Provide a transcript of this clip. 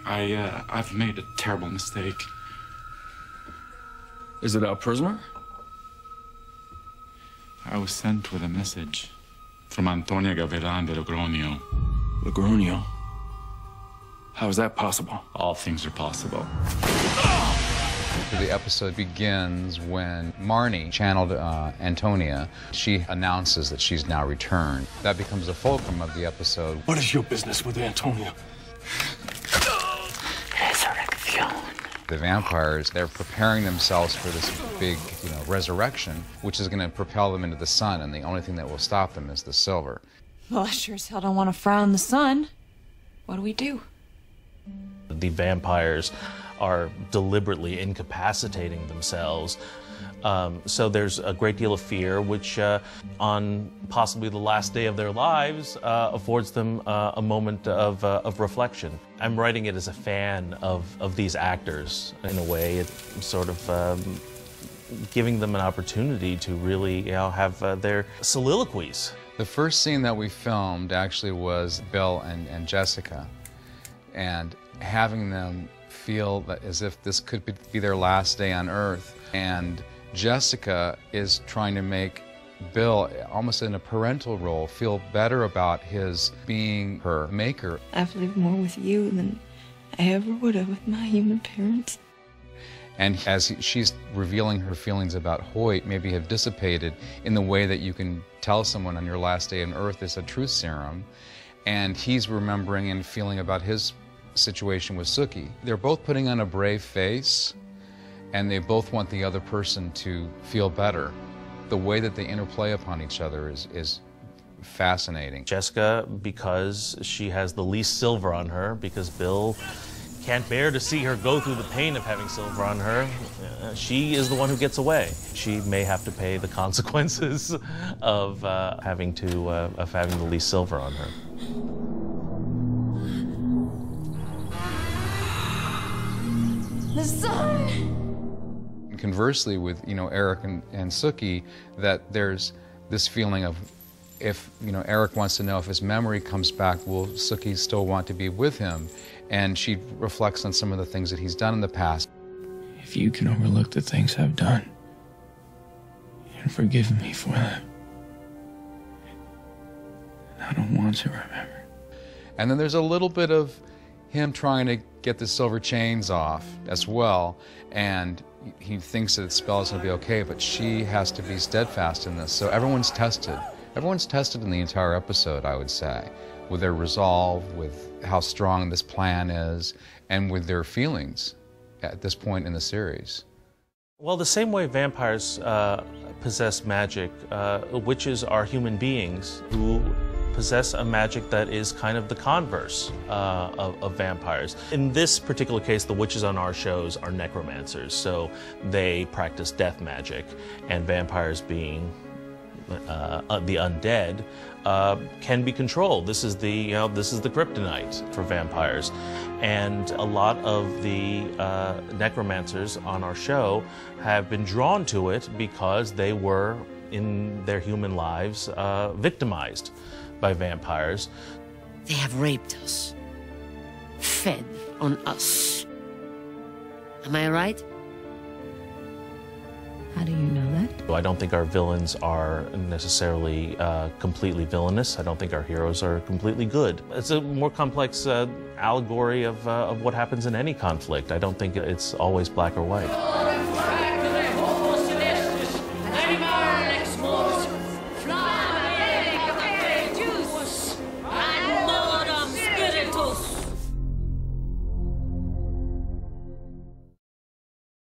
I've made a terrible mistake. Is it our prisoner? I was sent with a message from Antonia Gavilan de Logronio. Logronio? How is that possible? All things are possible. The episode begins when Marnie, channeled Antonia, she announces that she's now returned. That becomes the fulcrum of the episode. What is your business with Antonia? The vampires, they're preparing themselves for this big, resurrection, which is going to propel them into the sun, and the only thing that will stop them is the silver. Well, I sure as hell don't want to frown the sun. What do? The vampires are deliberately incapacitating themselves. So there's a great deal of fear, which on possibly the last day of their lives affords them a moment of reflection. I'm writing it as a fan of these actors. In a way, it's sort of giving them an opportunity to really have their soliloquies. The first scene that we filmed actually was Bill and Jessica, and having them feel that as if this could be their last day on Earth. And Jessica is trying to make Bill, almost in a parental role, feel better about his being her maker. I've lived more with you than I ever would have with my human parents. And as she's revealing her feelings about Hoyt, maybe have dissipated in the way that you can tell someone on your last day on Earth is a truth serum, and he's remembering and feeling about his situation with Sookie. They're both putting on a brave face, and they both want the other person to feel better. The way that they interplay upon each other is fascinating. Jessica, because she has the least silver on her, because Bill can't bear to see her go through the pain of having silver on her, she is the one who gets away. She may have to pay the consequences of having the least silver on her. The sun! Conversely, with Eric and Sookie, that there's this feeling of, if Eric wants to know if his memory comes back, will Sookie still want to be with him? And she reflects on some of the things that he's done in the past. If you can overlook the things I've done and forgive me for them, I don't want to remember. And then there's a little bit of him trying to get the silver chains off as well, and he thinks that the spell is going to be okay, but she has to be steadfast in this. So everyone's tested. Everyone's tested in the entire episode, I would say, with their resolve, with how strong this plan is, and with their feelings at this point in the series. Well, the same way vampires possess magic, witches are human beings who possess a magic that is kind of the converse of vampires. In this particular case, the witches on our shows are necromancers, so they practice death magic, and vampires, being the undead, can be controlled. This is the kryptonite for vampires, and a lot of the necromancers on our show have been drawn to it because they were, in their human lives, victimized by vampires. They have raped us, fed on us. Am I right? How do you know that? I don't think our villains are necessarily completely villainous. I don't think our heroes are completely good. It's a more complex allegory of what happens in any conflict. I don't think it's always black or white.